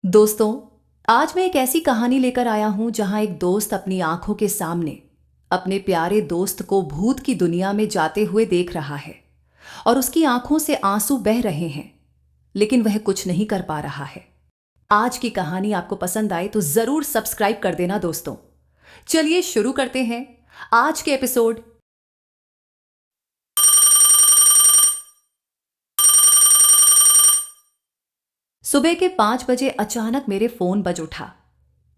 दोस्तों, आज मैं एक ऐसी कहानी लेकर आया हूं जहां एक दोस्त अपनी आंखों के सामने अपने प्यारे दोस्त को भूत की दुनिया में जाते हुए देख रहा है और उसकी आंखों से आंसू बह रहे हैं, लेकिन वह कुछ नहीं कर पा रहा है। आज की कहानी आपको पसंद आए तो जरूर सब्सक्राइब कर देना दोस्तों। चलिए शुरू करते हैं आज के एपिसोड। सुबह के 5 बजे अचानक मेरे फोन बज उठा।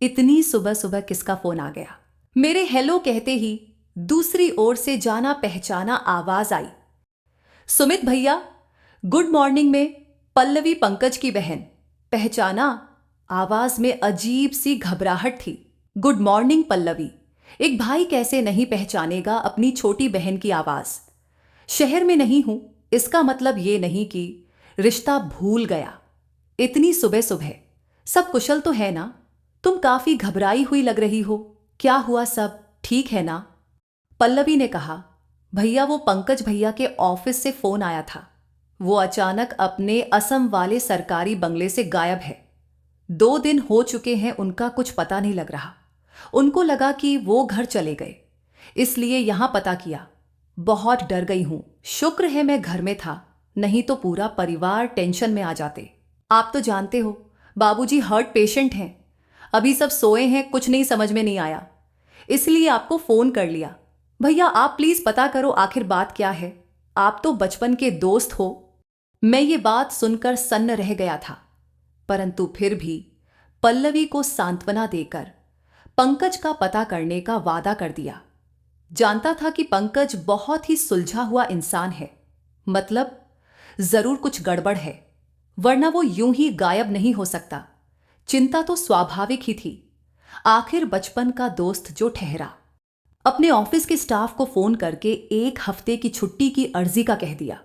इतनी सुबह सुबह किसका फोन आ गया? मेरे हेलो कहते ही दूसरी ओर से जाना पहचाना आवाज आई। सुमित भैया, गुड मॉर्निंग में पल्लवी पंकज की बहन। पहचाना? आवाज में अजीब सी घबराहट थी। Good morning Pallavi. एक भाई कैसे नहीं पहचानेगा अपनी छोटी बहन की आवाज। शहर में नहीं हूं इसका मतलब ये नहीं कि रिश्ता भूल गया। इतनी सुबह सुबह सब कुशल तो है ना? तुम काफी घबराई हुई लग रही हो। क्या हुआ, सब ठीक है ना? पल्लवी ने कहा। भैया, वो पंकज भैया के ऑफिस से फोन आया था। वो अचानक अपने असम वाले सरकारी बंगले से गायब है। 2 दिन हो चुके हैं, उनका कुछ पता नहीं लग रहा। उनको लगा कि वो घर चले गए, इसलिए यहां पता किया। बहुत डर गई हूं। शुक्र है मैं घर में था, नहीं तो पूरा परिवार टेंशन में आ जाते। आप तो जानते हो, बाबूजी हार्ट पेशेंट हैं। अभी सब सोए हैं, कुछ नहीं समझ में नहीं आया, इसलिए आपको फोन कर लिया। भैया आप प्लीज पता करो आखिर बात क्या है। आप तो बचपन के दोस्त हो। मैं ये बात सुनकर सन्न रह गया था, परंतु फिर भी पल्लवी को सांत्वना देकर पंकज का पता करने का वादा कर दिया। जानता था कि पंकज बहुत ही सुलझा हुआ इंसान है, मतलब जरूर कुछ गड़बड़ है, वरना वो यूं ही गायब नहीं हो सकता। चिंता तो स्वाभाविक ही थी, आखिर बचपन का दोस्त जो ठहरा। अपने ऑफिस के स्टाफ को फोन करके 1 हफ्ते की छुट्टी की अर्जी का कह दिया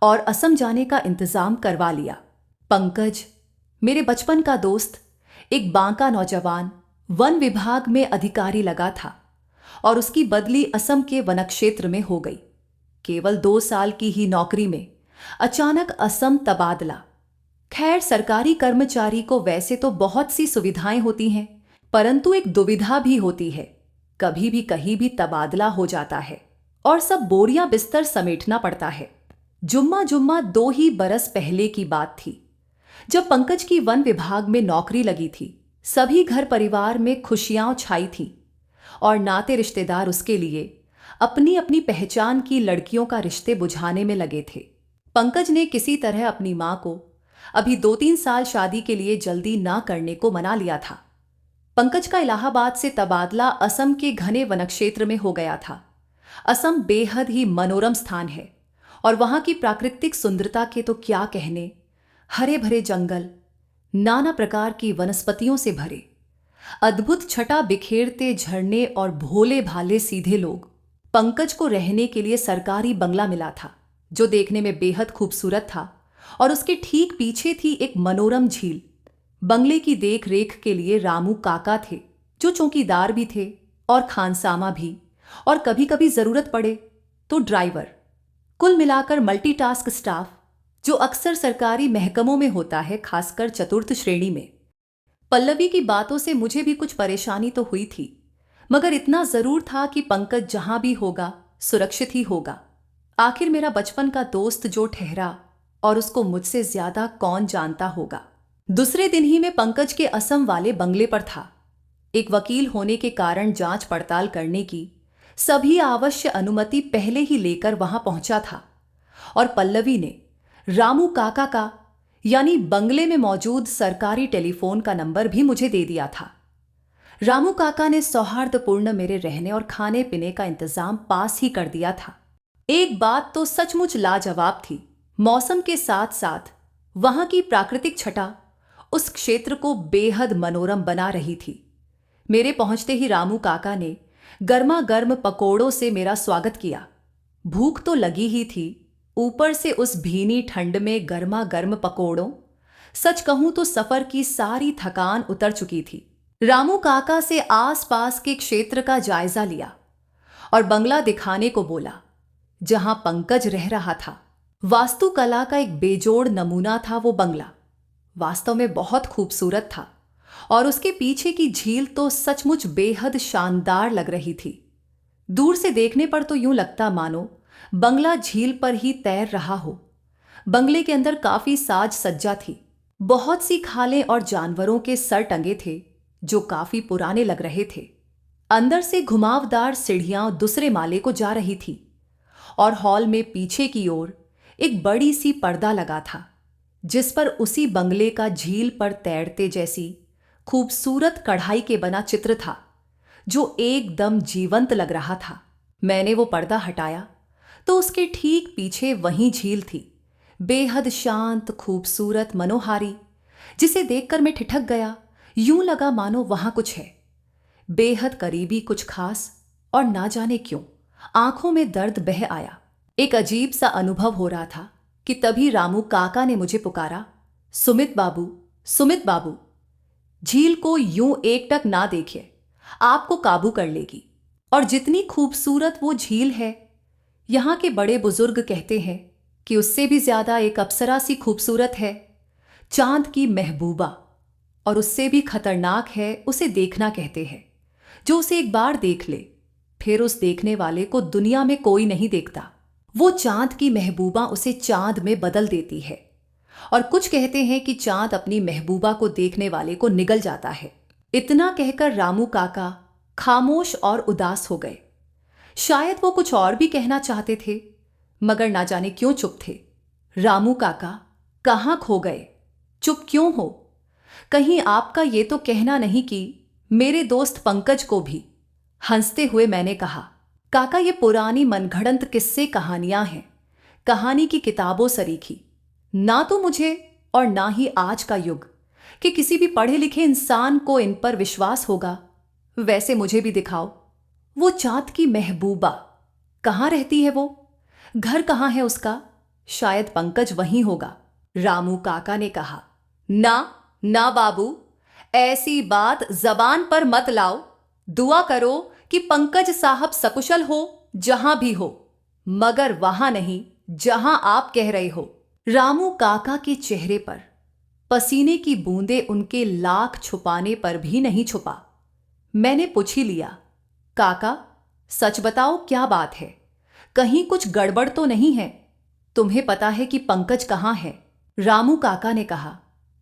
और असम जाने का इंतजाम करवा लिया। पंकज, मेरे बचपन का दोस्त, एक बांका नौजवान, वन विभाग में अधिकारी लगा था और उसकी बदली असम के वनक्षेत्र में हो गई। केवल 2 साल की ही नौकरी में अचानक असम तबादला। खैर, सरकारी कर्मचारी को वैसे तो बहुत सी सुविधाएं होती हैं, परंतु एक दुविधा भी होती है। कभी भी कहीं भी तबादला हो जाता है और सब बोरियां बिस्तर समेटना पड़ता है। जुम्मा जुम्मा 2 ही बरस पहले की बात थी, जब पंकज की वन विभाग में नौकरी लगी थी। सभी घर परिवार में खुशियां छाई थी और नाते रिश्तेदार उसके लिए अपनी अपनी पहचान की लड़कियों का रिश्ते बुझाने में लगे थे। पंकज ने किसी तरह अपनी मां को अभी 2-3 साल शादी के लिए जल्दी ना करने को मना लिया था। पंकज का इलाहाबाद से तबादला असम के घने वनक्षेत्र में हो गया था। असम बेहद ही मनोरम स्थान है और वहां की प्राकृतिक सुंदरता के तो क्या कहने। हरे भरे जंगल, नाना प्रकार की वनस्पतियों से भरे, अद्भुत छटा बिखेरते झरने और भोले भाले सीधे लोग। पंकज को रहने के लिए सरकारी बंगला मिला था, जो देखने में बेहद खूबसूरत था और उसके ठीक पीछे थी एक मनोरम झील। बंगले की देख रेख के लिए रामू काका थे, जो चौकीदार भी थे और खानसामा भी, और कभी कभी जरूरत पड़े तो ड्राइवर। कुल मिलाकर मल्टीटास्क स्टाफ, जो अक्सर सरकारी महकमों में होता है, खासकर चतुर्थ श्रेणी में। पल्लवी की बातों से मुझे भी कुछ परेशानी तो हुई थी, मगर इतना जरूर था कि पंकज जहां भी होगा सुरक्षित ही होगा। आखिर मेरा बचपन का दोस्त जो ठहरा, और उसको मुझसे ज्यादा कौन जानता होगा। दूसरे दिन ही मैं पंकज के असम वाले बंगले पर था। एक वकील होने के कारण जांच पड़ताल करने की सभी आवश्यक अनुमति पहले ही लेकर वहां पहुंचा था और पल्लवी ने रामू काका का, यानी बंगले में मौजूद सरकारी टेलीफोन का नंबर भी मुझे दे दिया था। रामू काका ने सौहार्दपूर्ण मेरे रहने और खाने पीने का इंतजाम पास ही कर दिया था। एक बात तो सचमुच लाजवाब थी, मौसम के साथ साथ वहां की प्राकृतिक छटा उस क्षेत्र को बेहद मनोरम बना रही थी। मेरे पहुंचते ही रामू काका ने गर्मा गर्म पकोड़ों से मेरा स्वागत किया। भूख तो लगी ही थी, ऊपर से उस भीनी ठंड में गर्मा गर्म पकोड़ों। सच कहूं तो सफर की सारी थकान उतर चुकी थी। रामू काका से आसपास के क्षेत्र का जायजा लिया और बंगला दिखाने को बोला, जहां पंकज रह रहा था। वास्तुकला का एक बेजोड़ नमूना था वो बंगला। वास्तव में बहुत खूबसूरत था और उसके पीछे की झील तो सचमुच बेहद शानदार लग रही थी। दूर से देखने पर तो यूं लगता मानो बंगला झील पर ही तैर रहा हो। बंगले के अंदर काफी साज सज्जा थी। बहुत सी खालें और जानवरों के सर टंगे थे जो काफी पुराने लग रहे थे। अंदर से घुमावदार सीढ़ियां दूसरे माले को जा रही थी और हॉल में पीछे की ओर एक बड़ी सी पर्दा लगा था जिस पर उसी बंगले का झील पर तैरते जैसी खूबसूरत कढ़ाई के बना चित्र था जो एकदम जीवंत लग रहा था। मैंने वो पर्दा हटाया तो उसके ठीक पीछे वही झील थी, बेहद शांत, खूबसूरत, मनोहारी, जिसे देखकर मैं ठिठक गया। यूं लगा मानो वहां कुछ है, बेहद करीबी, कुछ खास, और ना जाने क्यों आंखों में दर्द बह आया। एक अजीब सा अनुभव हो रहा था कि तभी रामू काका ने मुझे पुकारा, सुमित बाबू, सुमित बाबू। झील को यूं एकटक ना देखिए, आपको काबू कर लेगी। और जितनी खूबसूरत वो झील है, यहां के बड़े बुजुर्ग कहते हैं कि उससे भी ज्यादा एक अप्सरा सी खूबसूरत है, चांद की महबूबा। और उससे भी खतरनाक है उसे देखना, कहते हैं। जो उसे एक बार देख ले, फिर उस देखने वाले को दुनिया में कोई नहीं देखता। वो चांद की महबूबा उसे चांद में बदल देती है। और कुछ कहते हैं कि चांद अपनी महबूबा को देखने वाले को निगल जाता है। इतना कहकर रामू काका खामोश और उदास हो गए। शायद वो कुछ और भी कहना चाहते थे, मगर ना जाने क्यों चुप थे। रामू काका, कहाँ खो गए? चुप क्यों हो? कहीं आपका ये तो कहना नहीं कि मेरे दोस्त पंकज को भी? हंसते हुए मैंने कहा, काका, ये पुरानी मनगढ़ंत किस्से कहानियां हैं, कहानी की किताबों सरीखी। ना तो मुझे और ना ही आज का युग कि किसी भी पढ़े लिखे इंसान को इन पर विश्वास होगा। वैसे मुझे भी दिखाओ, वो चांद की महबूबा कहाँ रहती है? वो घर कहाँ है उसका? शायद पंकज वहीं होगा। रामू काका ने कहा, ना ना बाबू, ऐसी बात जबान पर मत लाओ। दुआ करो कि पंकज साहब सकुशल हो जहां भी हो, मगर वहां नहीं जहां आप कह रहे हो। रामू काका के चेहरे पर पसीने की बूंदें उनके लाख छुपाने पर भी नहीं छुपा। मैंने पूछ ही लिया, काका सच बताओ, क्या बात है? कहीं कुछ गड़बड़ तो नहीं है? तुम्हें पता है कि पंकज कहाँ है? रामू काका ने कहा,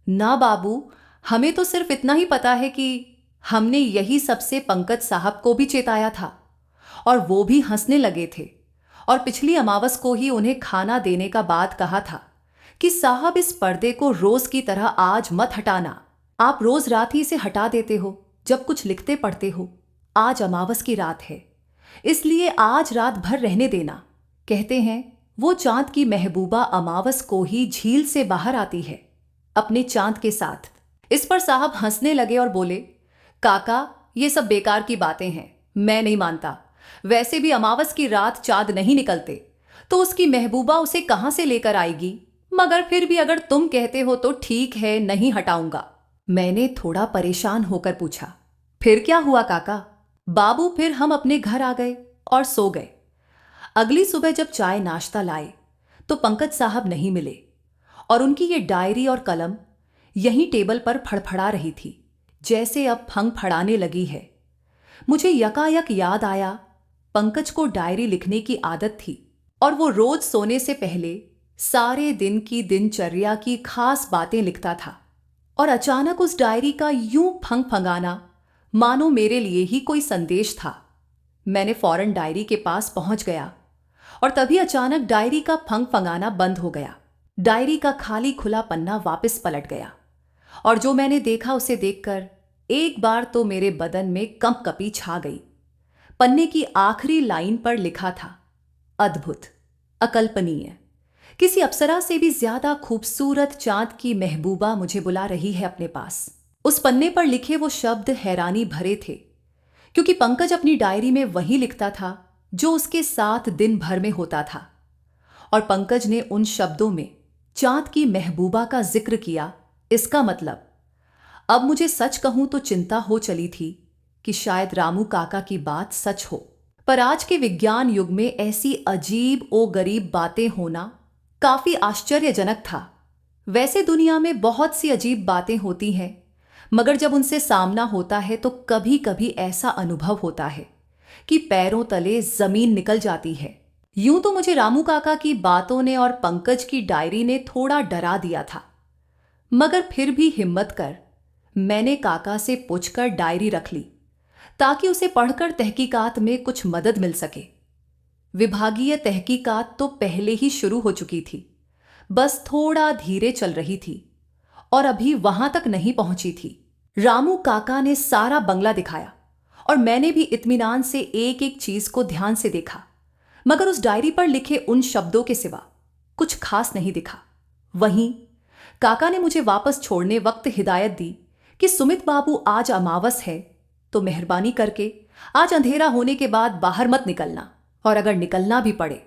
ना बाबू, हमें तो सिर्फ इतना ही पता है कि हमने यही सबसे पंकज साहब को भी चेताया था और वो भी हंसने लगे थे। और पिछली अमावस को ही उन्हें खाना देने का बात कहा था कि साहब, इस पर्दे को रोज की तरह आज मत हटाना। आप रोज रात ही इसे हटा देते हो जब कुछ लिखते पढ़ते हो। आज अमावस की रात है, इसलिए आज रात भर रहने देना। कहते हैं वो चांद की महबूबा अमावस को ही झील से बाहर आती है अपने चांद के साथ। इस पर साहब हंसने लगे और बोले, काका, ये सब बेकार की बातें हैं, मैं नहीं मानता। वैसे भी अमावस की रात चांद नहीं निकलते, तो उसकी महबूबा उसे कहां से लेकर आएगी? मगर फिर भी अगर तुम कहते हो तो ठीक है, नहीं हटाऊंगा। मैंने थोड़ा परेशान होकर पूछा, फिर क्या हुआ काका? बाबू, फिर हम अपने घर आ गए और सो गए। अगली सुबह जब चाय नाश्ता लाए तो पंकज साहब नहीं मिले और उनकी ये डायरी और कलम यहीं टेबल पर फड़फड़ा रही थी, जैसे अब फंग फड़ाने लगी है। मुझे यकायक याद आया, पंकज को डायरी लिखने की आदत थी और वो रोज सोने से पहले सारे दिन की दिनचर्या की खास बातें लिखता था। और अचानक उस डायरी का यूं फंग फंगाना मानो मेरे लिए ही कोई संदेश था। मैंने फौरन डायरी के पास पहुंच गया और तभी अचानक डायरी का फंग फंगाना बंद हो गया। डायरी का खाली खुला पन्ना वापस पलट गया और जो मैंने देखा उसे देखकर एक बार तो मेरे बदन में कंपकपी छा गई। पन्ने की आखिरी लाइन पर लिखा था, अद्भुत, अकल्पनीय, किसी अप्सरा से भी ज्यादा खूबसूरत चांद की महबूबा मुझे बुला रही है अपने पास। उस पन्ने पर लिखे वो शब्द हैरानी भरे थे, क्योंकि पंकज अपनी डायरी में वही लिखता था जो उसके साथ दिन भर में होता था। और पंकज ने उन शब्दों में चांद की महबूबा का जिक्र किया। इसका मतलब अब मुझे सच कहूं तो चिंता हो चली थी कि शायद रामू काका की बात सच हो। पर आज के विज्ञान युग में ऐसी अजीब ओ गरीब बातें होना काफी आश्चर्यजनक था। वैसे दुनिया में बहुत सी अजीब बातें होती हैं, मगर जब उनसे सामना होता है तो कभी कभी ऐसा अनुभव होता है कि पैरों तले जमीन निकल जाती है। यूं तो मुझे रामू काका की बातों ने और पंकज की डायरी ने थोड़ा डरा दिया था, मगर फिर भी हिम्मत कर मैंने काका से पूछकर डायरी रख ली ताकि उसे पढ़कर तहकीकात में कुछ मदद मिल सके। विभागीय तहकीकात तो पहले ही शुरू हो चुकी थी, बस थोड़ा धीरे चल रही थी और अभी वहां तक नहीं पहुंची थी। रामू काका ने सारा बंगला दिखाया और मैंने भी इत्मीनान से एक एक चीज को ध्यान से देखा, मगर उस डायरी पर लिखे उन शब्दों के सिवा कुछ खास नहीं दिखा। वहीं काका ने मुझे वापस छोड़ने वक्त हिदायत दी कि सुमित बाबू आज अमावस है तो मेहरबानी करके आज अंधेरा होने के बाद बाहर मत निकलना, और अगर निकलना भी पड़े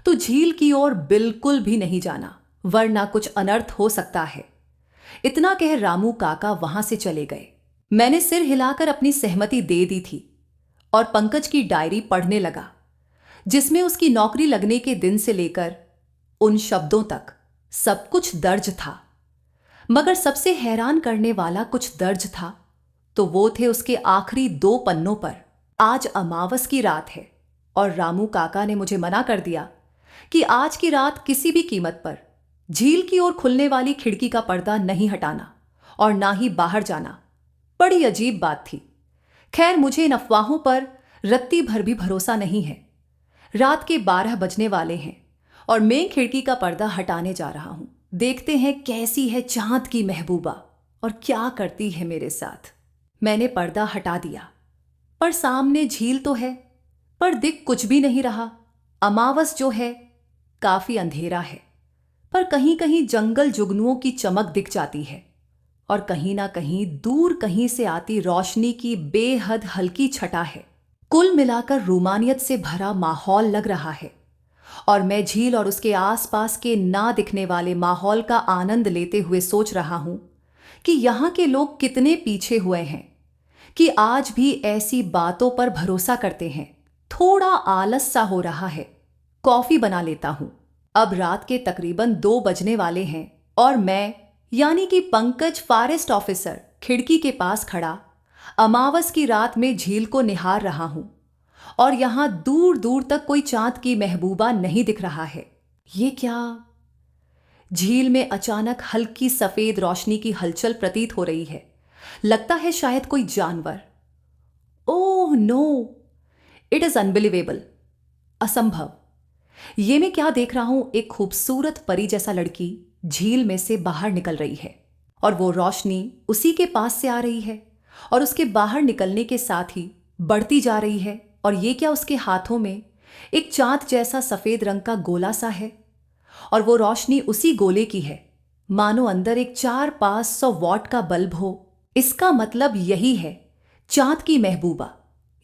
तो झील की ओर बिल्कुल भी नहीं जाना, वरना कुछ अनर्थ हो सकता है। इतना कह रामू काका वहां से चले गए। मैंने सिर हिलाकर अपनी सहमति दे दी थी और पंकज की डायरी पढ़ने लगा, जिसमें उसकी नौकरी लगने के दिन से लेकर उन शब्दों तक सब कुछ दर्ज था। मगर सबसे हैरान करने वाला कुछ दर्ज था तो वो थे उसके आखिरी 2 पन्नों पर। आज अमावस की रात है और रामू काका ने मुझे मना कर दिया कि आज की रात किसी भी कीमत पर झील की ओर खुलने वाली खिड़की का पर्दा नहीं हटाना और ना ही बाहर जाना। बड़ी अजीब बात थी। खैर, मुझे इन अफवाहों पर रत्ती भर भी भरोसा नहीं है। रात के 12 बजने वाले हैं और मैं खिड़की का पर्दा हटाने जा रहा हूं। देखते हैं कैसी है चांद की महबूबा और क्या करती है मेरे साथ। मैंने पर्दा हटा दिया, पर सामने झील तो है, पर दिख कुछ भी नहीं रहा। अमावस जो है काफी अंधेरा है, पर कहीं कहीं जंगल जुगनुओं की चमक दिख जाती है और कहीं ना कहीं दूर कहीं से आती रोशनी की बेहद हल्की छटा है। कुल मिलाकर रूमानियत से भरा माहौल लग रहा है और मैं झील और उसके आसपास के ना दिखने वाले माहौल का आनंद लेते हुए सोच रहा हूं कि यहां के लोग कितने पीछे हुए हैं कि आज भी ऐसी बातों पर भरोसा करते हैं। थोड़ा आलस सा हो रहा है, कॉफी बना लेता हूं। अब रात के तकरीबन 2 बजने वाले हैं और मैं यानी कि पंकज फॉरेस्ट ऑफिसर खिड़की के पास खड़ा अमावस की रात में झील को निहार रहा हूं और यहां दूर दूर तक कोई चांद की महबूबा नहीं दिख रहा है। ये क्या? झील में अचानक हल्की सफेद रोशनी की हलचल प्रतीत हो रही है। लगता है शायद कोई जानवर। Oh no, it is unbelievable, असंभव। ये मैं क्या देख रहा हूं? एक खूबसूरत परी जैसा लड़की झील में से बाहर निकल रही है और वो रोशनी उसी के पास से आ रही है और उसके बाहर निकलने के साथ ही बढ़ती जा रही है। और ये क्या, उसके हाथों में एक चांद जैसा सफेद रंग का गोला सा है और वो रोशनी उसी गोले की है, मानो अंदर एक 400-500 वॉट का बल्ब हो। इसका मतलब यही है, चांद की महबूबा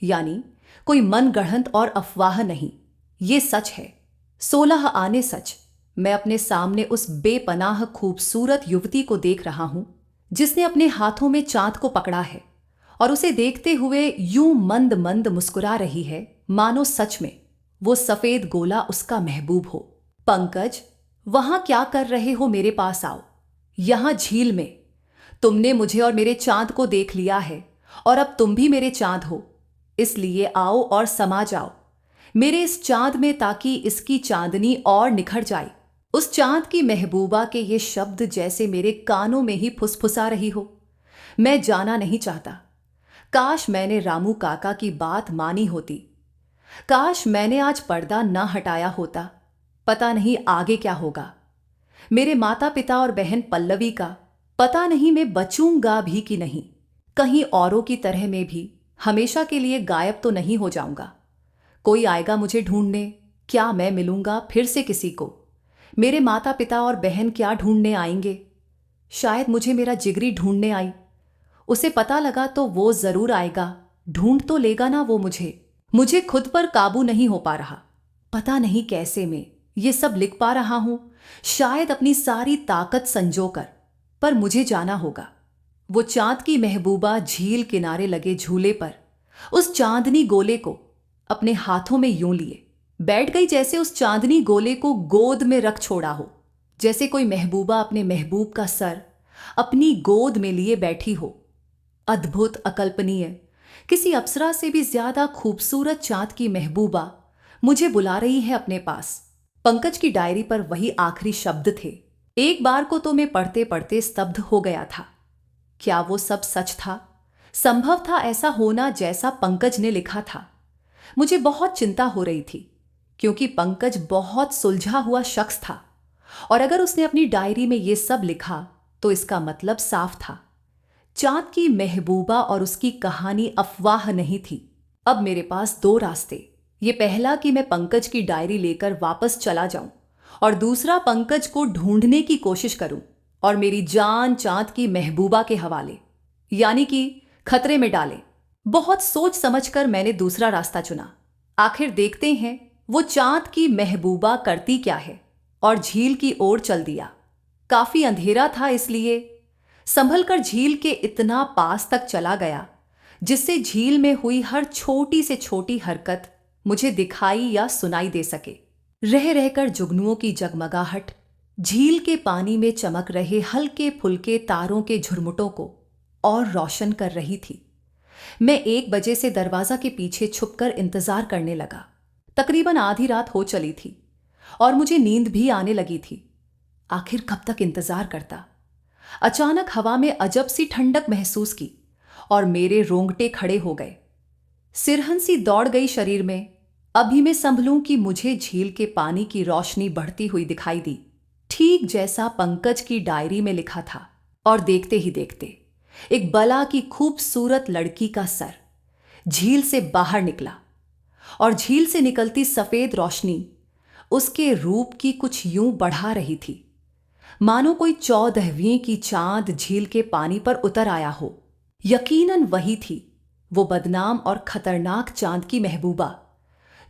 यानी कोई मनगढ़ंत और अफवाह नहीं, ये सच है। 16 आने सच। मैं अपने सामने उस बेपनाह खूबसूरत युवती को देख रहा हूं जिसने अपने हाथों में चांद को पकड़ा है और उसे देखते हुए यूं मंद मंद मुस्कुरा रही है, मानो सच में वो सफेद गोला उसका महबूब हो। पंकज, वहां क्या कर रहे हो? मेरे पास आओ। यहां झील में तुमने मुझे और मेरे चांद को देख लिया है और अब तुम भी मेरे चांद हो, इसलिए आओ और समा जाओ मेरे इस चांद में ताकि इसकी चांदनी और निखर जाए। उस चांद की महबूबा के ये शब्द जैसे मेरे कानों में ही फुसफुसा रही हो। मैं जाना नहीं चाहता। काश मैंने रामू काका की बात मानी होती। काश मैंने आज पर्दा न हटाया होता। पता नहीं आगे क्या होगा। मेरे माता पिता और बहन पल्लवी का पता नहीं मैं बचूंगा भी कि नहीं। कहीं औरों की तरह मैं भी हमेशा के लिए गायब तो नहीं हो जाऊंगा। कोई आएगा मुझे ढूंढने? क्या मैं मिलूंगा फिर से किसी को? मेरे माता पिता और बहन क्या ढूंढने आएंगे? शायद मुझे मेरा जिगरी ढूंढने आई। उसे पता लगा तो वो जरूर आएगा, ढूंढ तो लेगा ना वो मुझे खुद पर काबू नहीं हो पा रहा। पता नहीं कैसे मैं ये सब लिख पा रहा हूं, शायद अपनी सारी ताकत संजोकर, पर मुझे जाना होगा। वो चांद की महबूबा झील किनारे लगे झूले पर उस चांदनी गोले को अपने हाथों में यूं लिए बैठ गई, जैसे उस चांदनी गोले को गोद में रख छोड़ा हो। जैसे कोई महबूबा अपने महबूब का सर अपनी गोद में लिए बैठी हो। अद्भुत, अकल्पनीय, किसी अप्सरा से भी ज्यादा खूबसूरत चांद की महबूबा मुझे बुला रही है अपने पास। पंकज की डायरी पर वही आखिरी शब्द थे। एक बार को तो मैं पढ़ते पढ़ते स्तब्ध हो गया था। क्या वो सब सच था? संभव था ऐसा होना जैसा पंकज ने लिखा था? मुझे बहुत चिंता हो रही थी, क्योंकि पंकज बहुत सुलझा हुआ शख्स था, और अगर उसने अपनी डायरी में ये सब लिखा तो इसका मतलब साफ था, चांद की महबूबा और उसकी कहानी अफवाह नहीं थी। अब मेरे पास दो रास्ते। ये पहला कि मैं पंकज की डायरी लेकर वापस चला जाऊं, और दूसरा पंकज को ढूंढने की कोशिश करूं और मेरी जान चांद की महबूबा के हवाले, यानी कि खतरे में डाले। बहुत सोच समझकर मैंने दूसरा रास्ता चुना। आखिर देखते हैं वो चांद की महबूबा करती क्या है, और झील की ओर चल दिया। काफी अंधेरा था, इसलिए संभल कर झील के इतना पास तक चला गया जिससे झील में हुई हर छोटी से छोटी हरकत मुझे दिखाई या सुनाई दे सके। रह रहकर जुगनुओं की जगमगाहट झील के पानी में चमक रहे हल्के फुल्के तारों के झुरमुटों को और रोशन कर रही थी। मैं 1 बजे से दरवाजा के पीछे छुपकर इंतजार करने लगा। तकरीबन आधी रात हो चली थी और मुझे नींद भी आने लगी थी। आखिर कब तक इंतजार करता? अचानक हवा में अजब सी ठंडक महसूस की और मेरे रोंगटे खड़े हो गए। सिरहन सी दौड़ गई शरीर में। अभी मैं संभलूं कि मुझे झील के पानी की रोशनी बढ़ती हुई दिखाई दी, ठीक जैसा पंकज की डायरी में लिखा था। और देखते ही देखते एक बला की खूबसूरत लड़की का सर झील से बाहर निकला, और झील से निकलती सफेद रोशनी उसके रूप की कुछ यूं बढ़ा रही थी, मानो कोई 14वीं की चांद झील के पानी पर उतर आया हो। यकीनन वही थी, वो बदनाम और खतरनाक चांद की महबूबा,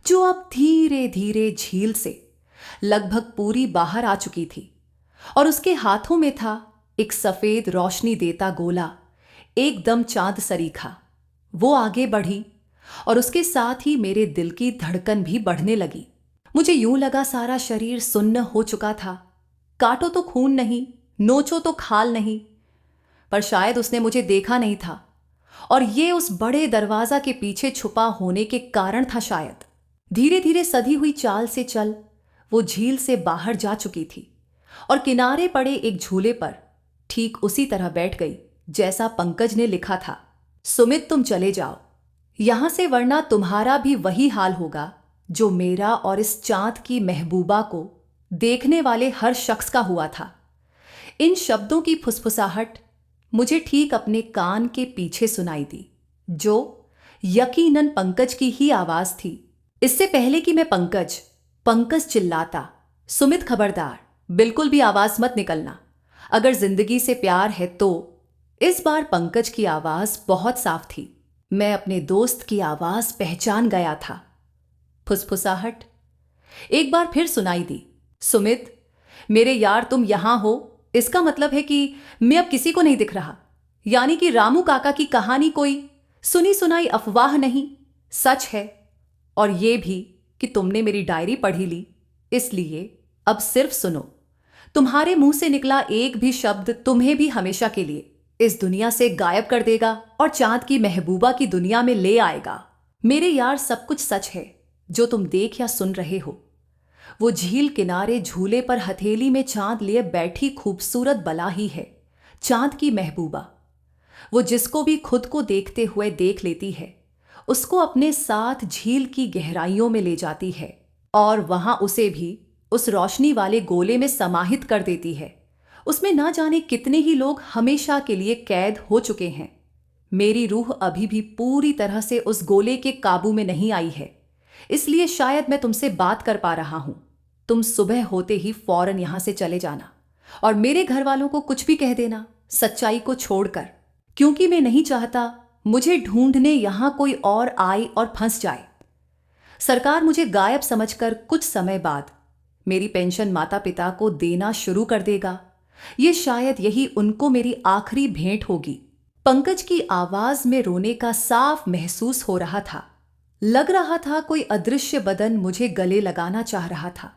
जो अब धीरे धीरे झील से लगभग पूरी बाहर आ चुकी थी, और उसके हाथों में था एक सफेद रोशनी देता गोला, एकदम चांद सरीखा। वो आगे बढ़ी और उसके साथ ही मेरे दिल की धड़कन भी बढ़ने लगी। मुझे यूं लगा सारा शरीर सुन्न हो चुका था। काटो तो खून नहीं, नोचो तो खाल नहीं, पर शायद उसने मुझे देखा नहीं था, और ये उस बड़े दरवाजा के पीछे छुपा होने के कारण था शायद। धीरे धीरे सधी हुई चाल से चल वो झील से बाहर जा चुकी थी और किनारे पड़े एक झूले पर ठीक उसी तरह बैठ गई जैसा पंकज ने लिखा था। सुमित, तुम चले जाओ यहां से, वरना तुम्हारा भी वही हाल होगा जो मेरा और इस चांद की महबूबा को देखने वाले हर शख्स का हुआ था। इन शब्दों की फुसफुसाहट मुझे ठीक अपने कान के पीछे सुनाई दी, जो यकीनन पंकज की ही आवाज थी। इससे पहले कि मैं पंकज चिल्लाता, सुमित खबरदार, बिल्कुल भी आवाज मत निकलना, अगर जिंदगी से प्यार है तो। इस बार पंकज की आवाज बहुत साफ थी। मैं अपने दोस्त की आवाज पहचान गया था। फुसफुसाहट एक बार फिर सुनाई दी, सुमित मेरे यार, तुम यहां हो, इसका मतलब है कि मैं अब किसी को नहीं दिख रहा, यानी कि रामू काका की कहानी कोई सुनी सुनाई अफवाह नहीं, सच है। और यह भी कि तुमने मेरी डायरी पढ़ी ली, इसलिए अब सिर्फ सुनो। तुम्हारे मुंह से निकला एक भी शब्द तुम्हें भी हमेशा के लिए इस दुनिया से गायब कर देगा और चांद की महबूबा की दुनिया में ले आएगा। मेरे यार, सब कुछ सच है जो तुम देख या सुन रहे हो। वो झील किनारे झूले पर हथेली में चांद लिए बैठी खूबसूरत बला ही है चांद की महबूबा। वो जिसको भी खुद को देखते हुए देख लेती है, उसको अपने साथ झील की गहराइयों में ले जाती है और वहां उसे भी उस रोशनी वाले गोले में समाहित कर देती है। उसमें ना जाने कितने ही लोग हमेशा के लिए कैद हो चुके हैं। मेरी रूह अभी भी पूरी तरह से उस गोले के काबू में नहीं आई है, इसलिए शायद मैं तुमसे बात कर पा रहा हूं। तुम सुबह होते ही फौरन यहां से चले जाना और मेरे घर वालों को कुछ भी कह देना, सच्चाई को छोड़कर, क्योंकि मैं नहीं चाहता मुझे ढूंढने यहां कोई और आए और फंस जाए। सरकार मुझे गायब समझकर कुछ समय बाद मेरी पेंशन माता पिता को देना शुरू कर देगा। ये शायद यही उनको मेरी आखिरी भेंट होगी। पंकज की आवाज में रोने का साफ महसूस हो रहा था। लग रहा था कोई अदृश्य बदन मुझे गले लगाना चाह रहा था।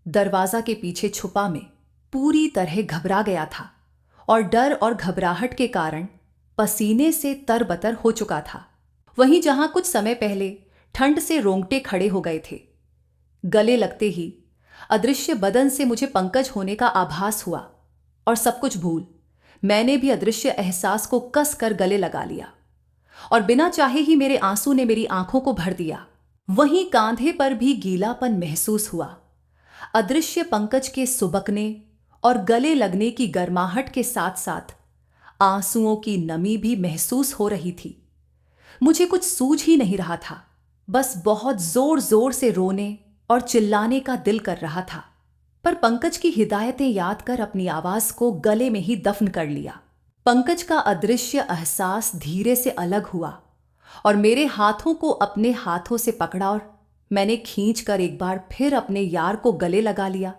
दरवाजा के पीछे छुपा मैं पूरी तरह घबरा गया था और डर और घबराहट के कारण पसीने से तरबतर हो चुका था। वहीं जहां कुछ समय पहले ठंड से रोंगटे खड़े हो गए थे, गले लगते ही अदृश्य बदन से मुझे पंकज होने का आभास हुआ और सब कुछ भूल मैंने भी अदृश्य एहसास को कस कर गले लगा लिया और बिना चाहे ही मेरे आंसू ने मेरी आंखों को भर दिया। वहीं कांधे पर भी गीलापन महसूस हुआ। अदृश्य पंकज के सुबकने और गले लगने की गर्माहट के साथ साथ आंसुओं की नमी भी महसूस हो रही थी। मुझे कुछ सूझ ही नहीं रहा था, बस बहुत जोर जोर से रोने और चिल्लाने का दिल कर रहा था, पर पंकज की हिदायतें याद कर अपनी आवाज को गले में ही दफन कर लिया। पंकज का अदृश्य एहसास धीरे से अलग हुआ और मेरे हाथों को अपने हाथों से पकड़ा और मैंने खींचकर एक बार फिर अपने यार को गले लगा लिया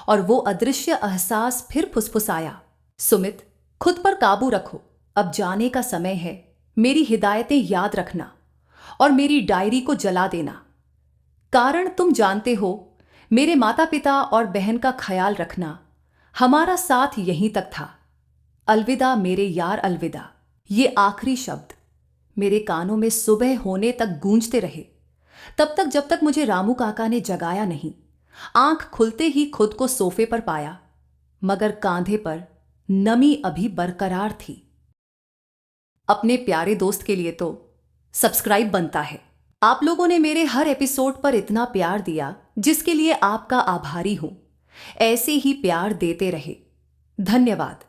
और वो अदृश्य एहसास फिर फुसफुसाया, सुमित, खुद पर काबू रखो, अब जाने का समय है। मेरी हिदायतें याद रखना और मेरी डायरी को जला देना। कारण तुम जानते हो, मेरे माता पिता और बहन का ख्याल रखना। हमारा साथ यहीं तक था। अलविदा मेरे यार, अलविदा। ये आखिरी शब्द मेरे कानों में सुबह होने तक गूंजते रहे, तब तक जब तक मुझे रामू काका ने जगाया नहीं। आंख खुलते ही खुद को सोफे पर पाया, मगर कांधे पर नमी अभी बरकरार थी। अपने प्यारे दोस्त के लिए तो सब्सक्राइब बनता है। आप लोगों ने मेरे हर एपिसोड पर इतना प्यार दिया, जिसके लिए आपका आभारी हूं। ऐसे ही प्यार देते रहे। धन्यवाद।